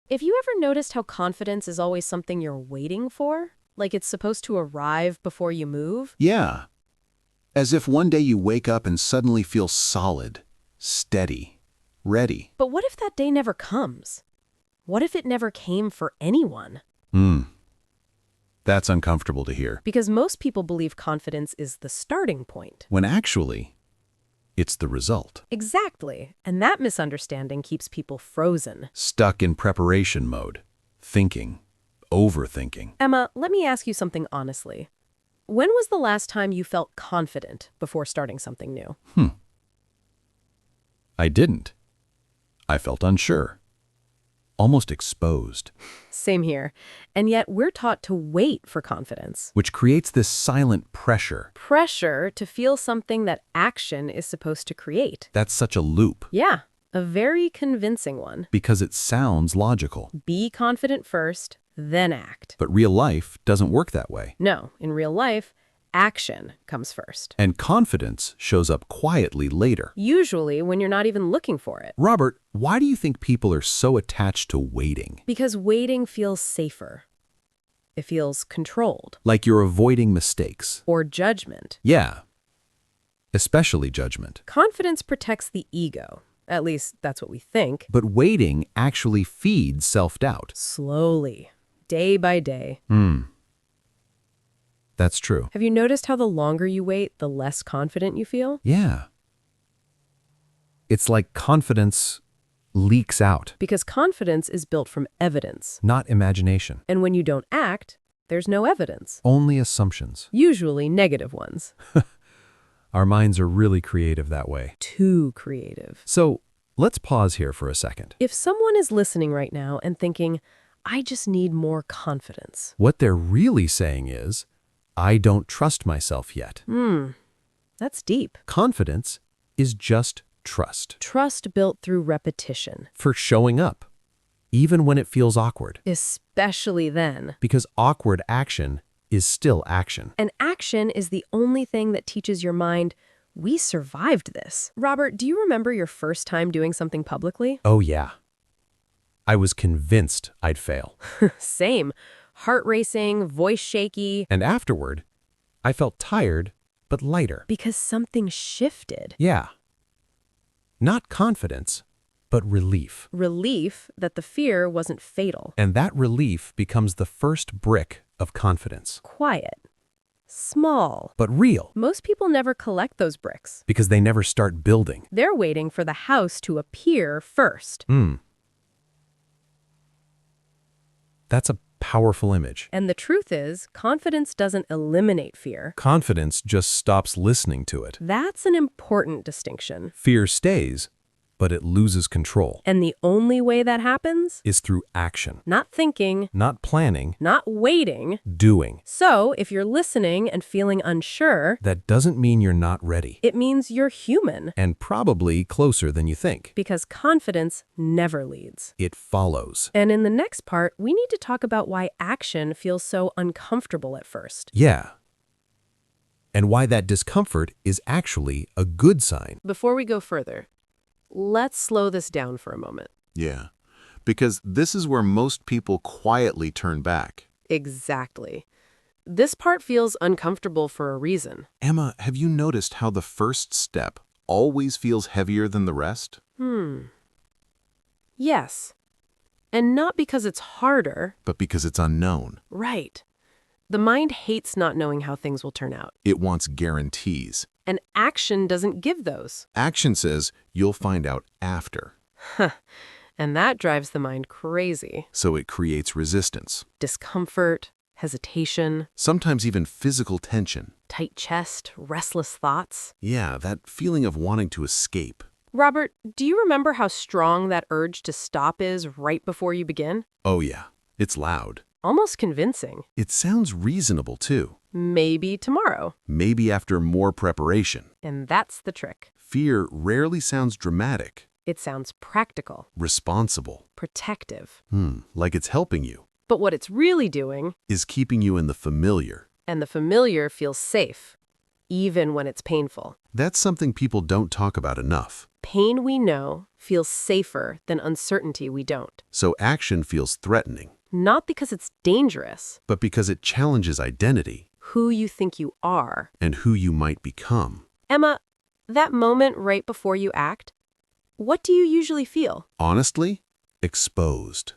If you ever noticed how confidence is always something you're waiting for, like it's supposed to arrive before you move, Yeah, as if one day you wake up and suddenly feel solid, steady, ready. but what if that day never comes? What if it never came for anyone? That's uncomfortable to hear. Because most people believe confidence is the starting point. When actually, it's the result. Exactly. And that misunderstanding keeps people frozen. Stuck in preparation mode, thinking, overthinking. Emma, let me ask you something honestly. When was the last time you felt confident before starting something new? I didn't. I felt unsure, almost exposed, Same here. And yet we're taught to wait for confidence. which creates this silent pressure. Pressure to feel something that action is supposed to create. That's such a loop, Yeah, a very convincing one. because it sounds logical. Be confident first, then act. But real life doesn't work that way. No, in real life, action comes first. And confidence shows up quietly later. Usually when you're not even looking for it. Robert, why do you think people are so attached to waiting? Because waiting feels safer. It feels controlled. Like you're avoiding mistakes. Or judgment. Yeah, especially judgment. Confidence protects the ego. At least that's what we think. But waiting actually feeds self-doubt. Slowly, day by day. That's true. Have you noticed how the longer you wait, the less confident you feel? Yeah. It's like confidence leaks out, Because confidence is built from evidence. not imagination. And when you don't act, there's no evidence. Only assumptions. Usually negative ones. Our minds are really creative that way. Too creative. So let's pause here for a second. If someone is listening right now and thinking, I just need more confidence. What they're really saying is, I don't trust myself yet. That's deep. Confidence is just trust. Trust built through repetition. For showing up, even when it feels awkward. Especially then. Because awkward action is still action. And action is the only thing that teaches your mind, we survived this. Robert, do you remember your first time doing something publicly? Oh yeah. I was convinced I'd fail. Same. Heart racing, voice shaky. And afterward, I felt tired, but lighter. Because something shifted. Yeah. Not confidence, but relief. Relief that the fear wasn't fatal. And that relief becomes the first brick of confidence. Quiet. Small. But real, Most people never collect those bricks. because they never start building. They're waiting for the house to appear first. That's a powerful image. And the truth is, confidence doesn't eliminate fear. Confidence just stops listening to it. That's an important distinction. Fear stays, but it loses control. And the only way that happens? Is through action. Not thinking, Not planning, not waiting. doing. So, if you're listening and feeling unsure, That doesn't mean you're not ready. it means you're human. And probably closer than you think. Because confidence never leads. It follows. And in the next part, we need to talk about why action feels so uncomfortable at first. Yeah. And why that discomfort is actually a good sign. Before we go further, let's slow this down for a moment. Yeah, because this is where most people quietly turn back. Exactly. This part feels uncomfortable for a reason. Emma, have you noticed how the first step always feels heavier than the rest? Yes. And not because it's harder. But because it's unknown. Right. The mind hates not knowing how things will turn out. It wants guarantees. And action doesn't give those. Action says you'll find out after. And that drives the mind crazy. So it creates resistance. Discomfort, hesitation, Sometimes even physical tension. tight chest, restless thoughts. Yeah, that feeling of wanting to escape. Robert, do you remember how strong that urge to stop is right before you begin? Oh yeah, it's loud. Almost convincing. It sounds reasonable too. Maybe tomorrow. Maybe after more preparation. And that's the trick. Fear rarely sounds dramatic, It sounds practical, responsible. protective. Like it's helping you, But what it's really doing, is keeping you in the familiar. and the familiar feels safe. even when it's painful. That's something people don't talk about enough. Pain we know feels safer than uncertainty we don't. So action feels threatening, Not because it's dangerous, but because it challenges identity who you think you are. and who you might become. Emma, that moment right before you act, what do you usually feel? Honestly, exposed.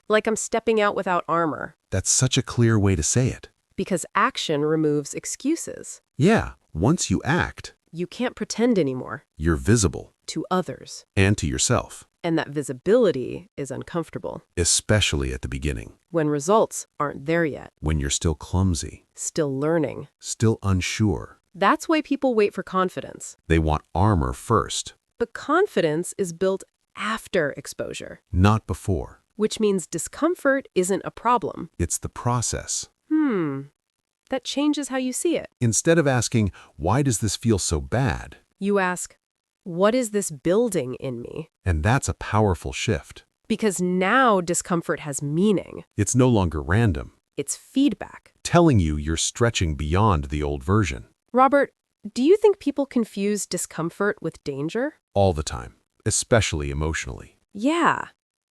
Like I'm stepping out without armor. That's such a clear way to say it. Because action removes excuses. Yeah, once you act, You can't pretend anymore you're visible, to others. and to yourself, And that visibility is uncomfortable especially at the beginning, when results aren't there yet, when you're still clumsy, still learning. still unsure. That's why people wait for confidence. They want armor first, But confidence is built after exposure, not before. which means discomfort isn't a problem. It's the process. That changes how you see it. Instead of asking, why does this feel so bad? You ask, what is this building in me? And that's a powerful shift. Because now discomfort has meaning. It's no longer random, It's feedback. telling you you're stretching beyond the old version. Robert, do you think people confuse discomfort with danger? All the time, especially emotionally. Yeah.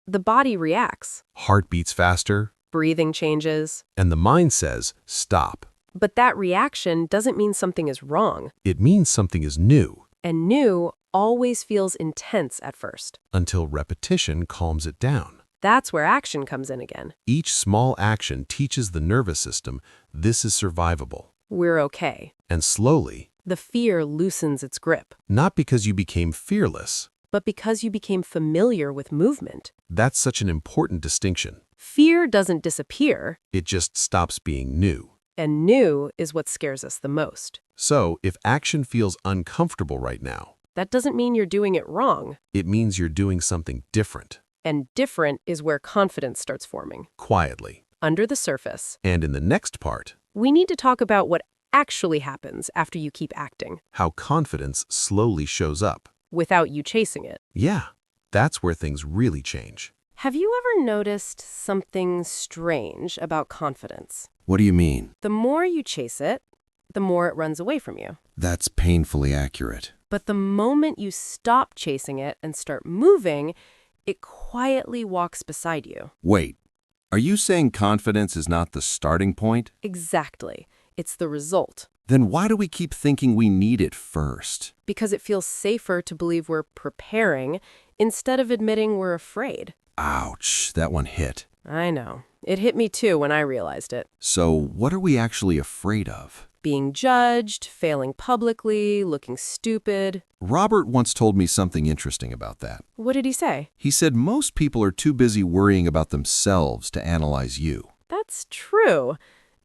The body reacts. Heart beats faster, Breathing changes. and the mind says, stop. But that reaction doesn't mean something is wrong. It means something is new, And new always feels intense at first. until repetition calms it down. That's where action comes in again. Each small action teaches the nervous system this is survivable. We're okay. And slowly, The fear loosens its grip. not because you became fearless. But because you became familiar with movement. That's such an important distinction. Fear doesn't disappear, It just stops being new. and new is what scares us the most. So, if action feels uncomfortable right now, That doesn't mean you're doing it wrong. it means you're doing something different, And different is where confidence starts forming. quietly. Under the surface, And in the next part, we need to talk about what actually happens after you keep acting, how confidence slowly shows up. without you chasing it. Yeah, that's where things really change. Have you ever noticed something strange about confidence? What do you mean? The more you chase it, the more it runs away from you. That's painfully accurate. But the moment you stop chasing it and start moving, it quietly walks beside you. Wait, are you saying confidence is not the starting point? Exactly. It's the result. Then why do we keep thinking we need it first? Because it feels safer to believe we're preparing instead of admitting we're afraid. Ouch, that one hit. I know. It hit me too when I realized it. So what are we actually afraid of? Being judged, failing publicly, looking stupid. Robert once told me something interesting about that. What did he say? He said most people are too busy worrying about themselves to analyze you. That's true.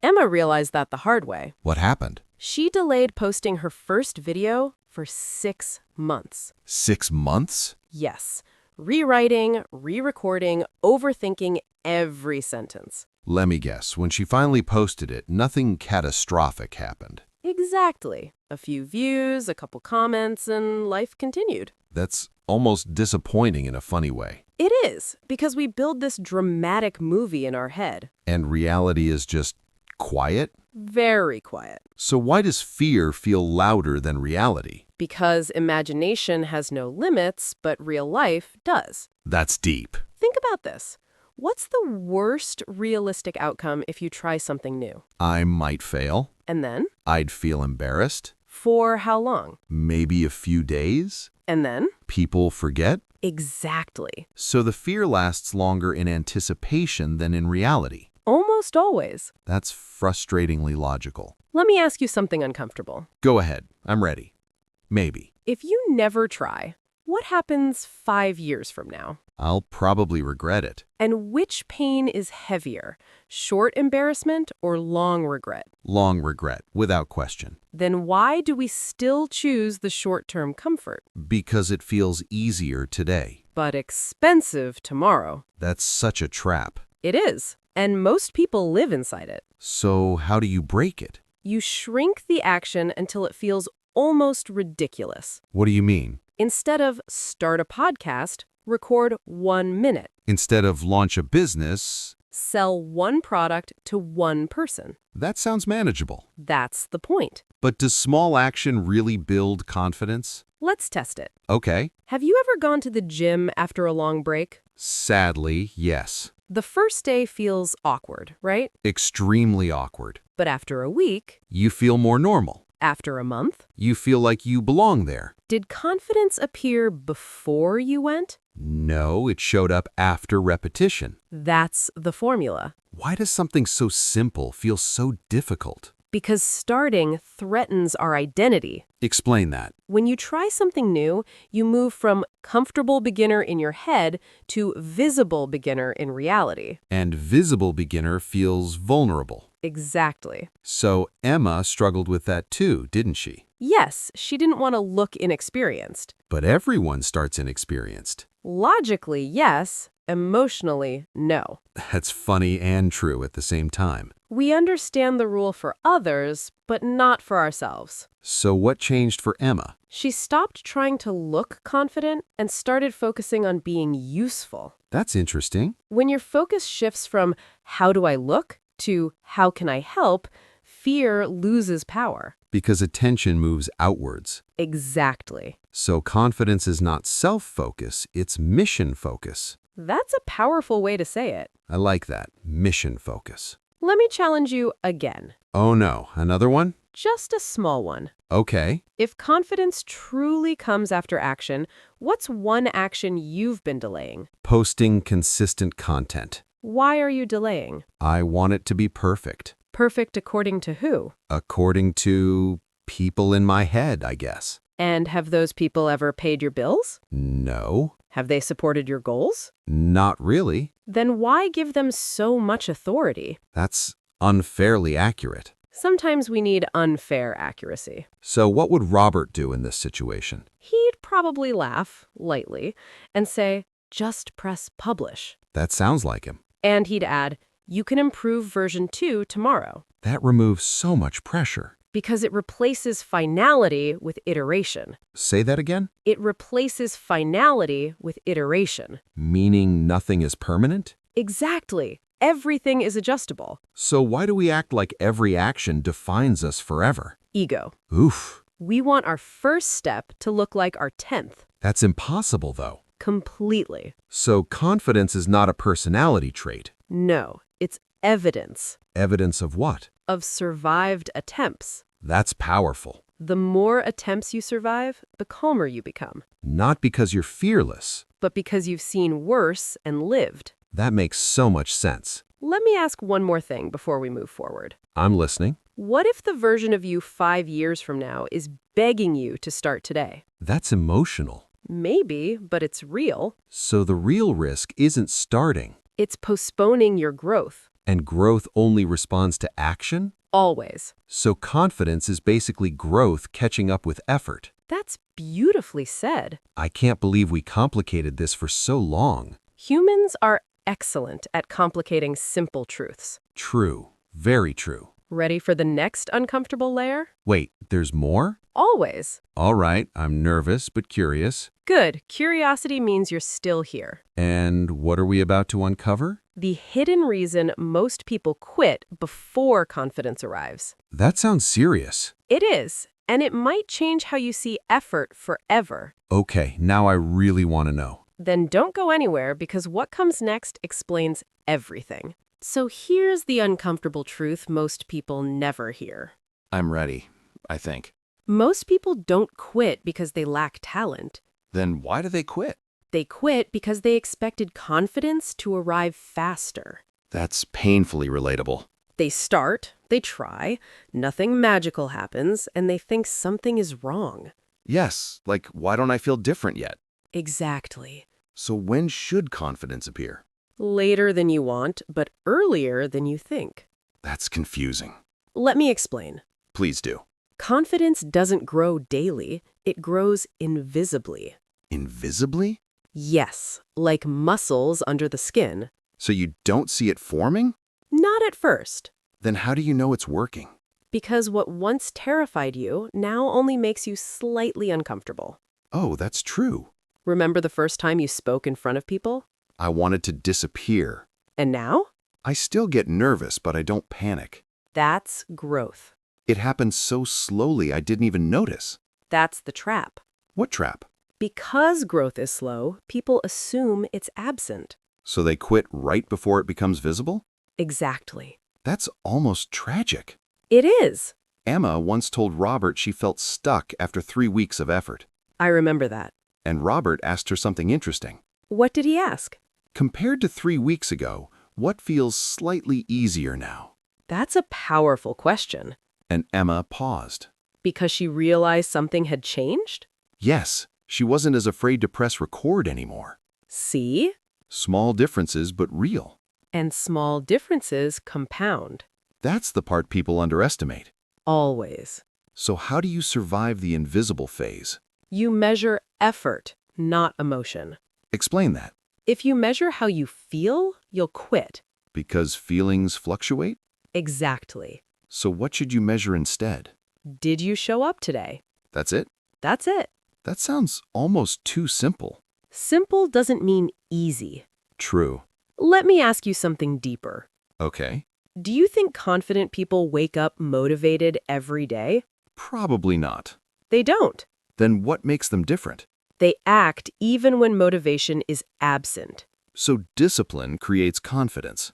Emma realized that the hard way. What happened? She delayed posting her first video for 6 months. 6 months? Yes. Rewriting, re-recording, overthinking every sentence. Let me guess, when she finally posted it, nothing catastrophic happened. Exactly. A few views, a couple comments, and life continued. That's almost disappointing in a funny way. It is, because we build this dramatic movie in our head. And reality is just quiet? Very quiet. So why does fear feel louder than reality? Because imagination has no limits, but real life does. That's deep. Think about this. What's the worst realistic outcome if you try something new? I might fail. And then? I'd feel embarrassed. For how long? Maybe a few days. And then? People forget. Exactly. So the fear lasts longer in anticipation than in reality. Almost always. That's frustratingly logical. Let me ask you something uncomfortable. Go ahead. I'm ready. Maybe. If you never try, what happens 5 years from now? I'll probably regret it. And which pain is heavier, short embarrassment or long regret? Long regret, without question. Then why do we still choose the short-term comfort, Because it feels easier today. but expensive tomorrow? That's such a trap. It is, and most people live inside it. So how do you break it? You shrink the action until it feels almost ridiculous. What do you mean? Instead of start a podcast, record 1 minute. Instead of launch a business, Sell one product to one person. that sounds manageable. That's the point. But does small action really build confidence? Let's test it. Okay. Have you ever gone to the gym after a long break? Sadly, yes. The first day feels awkward, right? Extremely awkward. But after a week, You feel more normal. after a month, You feel like you belong there. did confidence appear before you went? No, it showed up after repetition. That's the formula. Why does something so simple feel so difficult? Because starting threatens our identity. Explain that. When you try something new, you move from comfortable beginner in your head to visible beginner in reality. And visible beginner feels vulnerable. Exactly. So Emma struggled with that too, didn't she? Yes, she didn't want to look inexperienced. But everyone starts inexperienced. Logically, yes. Emotionally, no. That's funny and true at the same time. We understand the rule for others, but not for ourselves. So what changed for Emma? She stopped trying to look confident and started focusing on being useful. That's interesting. When your focus shifts from how do I look to how can I help, fear loses power. Because attention moves outwards. Exactly. So confidence is not self-focus, it's mission focus. That's a powerful way to say it. I like that. Mission focus. Let me challenge you again. Oh no, another one? Just a small one. Okay. If confidence truly comes after action, what's one action you've been delaying? Posting consistent content. Why are you delaying? I want it to be perfect. Perfect according to who? According to people in my head, I guess. And have those people ever paid your bills? No, Have they supported your goals? not really. Then why give them so much authority? That's unfairly accurate. Sometimes we need unfair accuracy. So what would Robert do in this situation? He'd probably laugh, lightly, and say, just press publish. That sounds like him. And he'd add, you can improve version 2 tomorrow. That removes so much pressure. Because it replaces finality with iteration. Say that again? It replaces finality with iteration. Meaning nothing is permanent? Exactly. Everything is adjustable. So why do we act like every action defines us forever? Ego. Oof. We want our first step to look like our 10th. That's impossible, though. Completely. So confidence is not a personality trait. No, it's evidence Evidence of what? of survived attempts. That's powerful. The more attempts you survive, the calmer you become. Not because you're fearless. But because you've seen worse and lived. That makes so much sense. Let me ask one more thing before we move forward. I'm listening. What if the version of you 5 years from now is begging you to start today? That's emotional. Maybe, but it's real. So the real risk isn't starting. It's postponing your growth. And growth only responds to action? Always. So confidence is basically growth catching up with effort. That's beautifully said. I can't believe we complicated this for so long. Humans are excellent at complicating simple truths. True. Very true. Ready for the next uncomfortable layer? Wait, there's more? Always. All right, I'm nervous but curious. Good. Curiosity means you're still here. And what are we about to uncover? The hidden reason most people quit before confidence arrives. That sounds serious. It is, and it might change how you see effort forever. Okay, now I really want to know. Then don't go anywhere because what comes next explains everything. So here's the uncomfortable truth most people never hear. I'm ready, I think. Most people don't quit because they lack talent. Then why do they quit? They quit because they expected confidence to arrive faster. That's painfully relatable. They start, they try, nothing magical happens, and they think something is wrong. Yes, like why don't I feel different yet? Exactly. So when should confidence appear? Later than you want, but earlier than you think. That's confusing. Let me explain. Please do. Confidence doesn't grow daily, it grows invisibly. Invisibly? Yes, like muscles under the skin. So you don't see it forming? Not at first. Then how do you know it's working? Because what once terrified you now only makes you slightly uncomfortable. Oh, that's true. Remember the first time you spoke in front of people? I wanted to disappear. And now? I still get nervous, but I don't panic. That's growth. It happened so slowly I didn't even notice. That's the trap. What trap? Because growth is slow, people assume it's absent. So they quit right before it becomes visible? Exactly. That's almost tragic. It is. Emma once told Robert she felt stuck after 3 weeks of effort. I remember that. And Robert asked her something interesting. What did he ask? Compared to 3 weeks ago, what feels slightly easier now? That's a powerful question. And Emma paused. Because she realized something had changed? Yes, she wasn't as afraid to press record anymore. See? Small differences, but real. And small differences compound. That's the part people underestimate. Always. So how do you survive the invisible phase? You measure effort, not emotion. Explain that. If you measure how you feel, you'll quit. Because feelings fluctuate? Exactly. So what should you measure instead? Did you show up today? That's it? That's it. That sounds almost too simple. Simple doesn't mean easy. True. Let me ask you something deeper. Okay. Do you think confident people wake up motivated every day? Probably not. They don't. Then what makes them different? They act even when motivation is absent. So discipline creates confidence.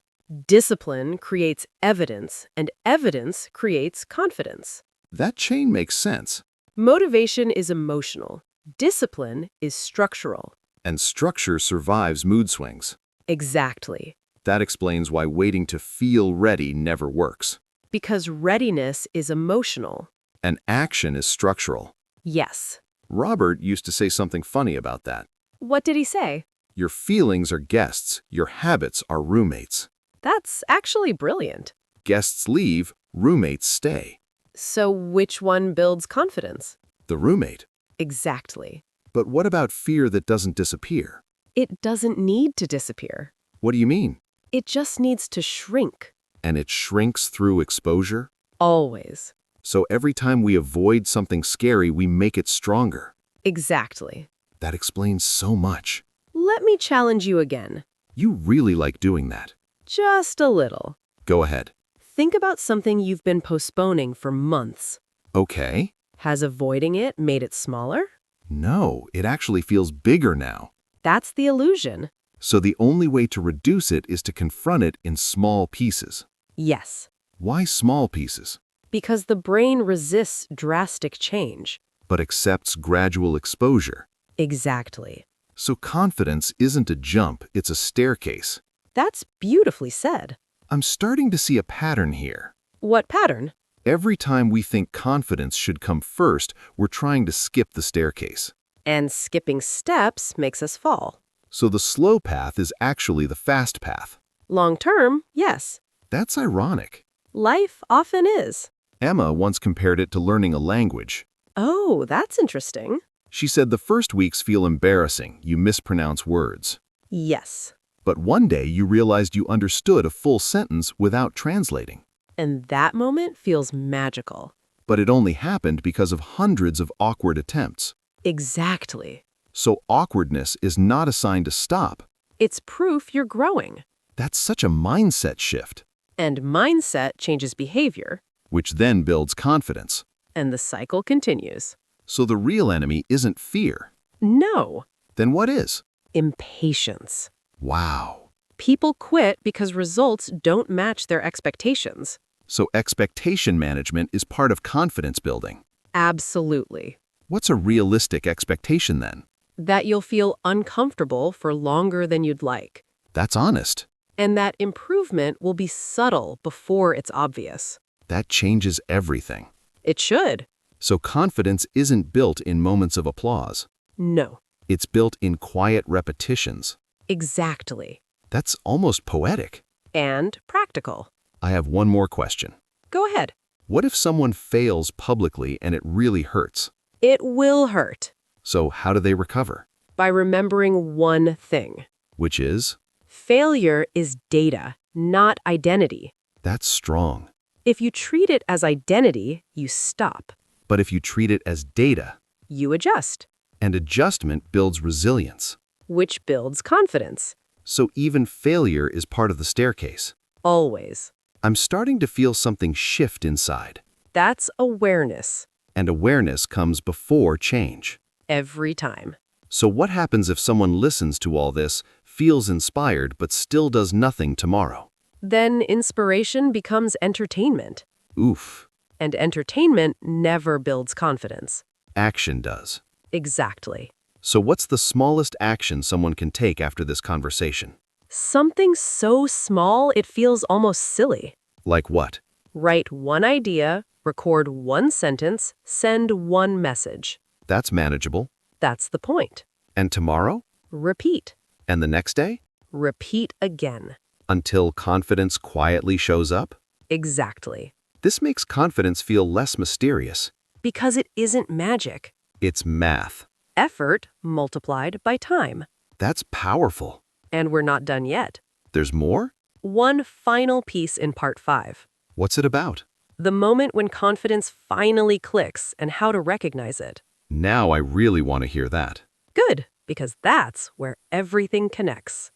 Discipline creates evidence, and evidence creates confidence. That chain makes sense. Motivation is emotional. Discipline is structural. And structure survives mood swings. Exactly. That explains why waiting to feel ready never works. Because readiness is emotional. And action is structural. Yes. Robert used to say something funny about that. What did he say? Your feelings are guests, your habits are roommates. That's actually brilliant. Guests leave, roommates stay. So which one builds confidence? The roommate. Exactly. But what about fear that doesn't disappear? It doesn't need to disappear. What do you mean? It just needs to shrink. And it shrinks through exposure? Always. So every time we avoid something scary, we make it stronger. Exactly. That explains so much. Let me challenge you again. You really like doing that. Just a little. Go ahead. Think about something you've been postponing for months. Okay. Has avoiding it made it smaller? No, it actually feels bigger now. That's the illusion. So the only way to reduce it is to confront it in small pieces. Yes. Why small pieces? Because the brain resists drastic change. But accepts gradual exposure. Exactly. So confidence isn't a jump, it's a staircase. That's beautifully said. I'm starting to see a pattern here. What pattern? Every time we think confidence should come first, we're trying to skip the staircase. And skipping steps makes us fall. So the slow path is actually the fast path. Long term, yes. That's ironic. Life often is. Emma once compared it to learning a language. Oh, that's interesting. She said the first weeks feel embarrassing, you mispronounce words. Yes. But one day you realized you understood a full sentence without translating. And that moment feels magical. But it only happened because of hundreds of awkward attempts. Exactly. So awkwardness is not a sign to stop. It's proof you're growing. That's such a mindset shift. And mindset changes behavior. Which then builds confidence. And the cycle continues. So the real enemy isn't fear. No. Then what is? Impatience. Wow. People quit because results don't match their expectations. So expectation management is part of confidence building. Absolutely. What's a realistic expectation then? That you'll feel uncomfortable for longer than you'd like. That's honest. And that improvement will be subtle before it's obvious. That changes everything. It should. So confidence isn't built in moments of applause. No. It's built in quiet repetitions. Exactly. That's almost poetic. And practical. I have one more question. Go ahead. What if someone fails publicly and it really hurts? It will hurt. So how do they recover? By remembering one thing. Which is? Failure is data, not identity. That's strong. If you treat it as identity, you stop. But if you treat it as data, You adjust, and adjustment builds resilience. which builds confidence. So even failure is part of the staircase. Always. I'm starting to feel something shift inside. That's awareness. And awareness comes before change. Every time. So what happens if someone listens to all this, feels inspired, but still does nothing tomorrow? Then inspiration becomes entertainment. Oof. And entertainment never builds confidence. Action does. Exactly. So what's the smallest action someone can take after this conversation? Something so small it feels almost silly. Like what? Write one idea, record one sentence, send one message. That's manageable. That's the point. And tomorrow? Repeat. And the next day? Repeat again. Until confidence quietly shows up? Exactly. This makes confidence feel less mysterious. Because it isn't magic. It's math. Effort multiplied by time. That's powerful. And we're not done yet. There's more? One final piece in part 5. What's it about? The moment when confidence finally clicks and how to recognize it. Now I really want to hear that. Good, because that's where everything connects.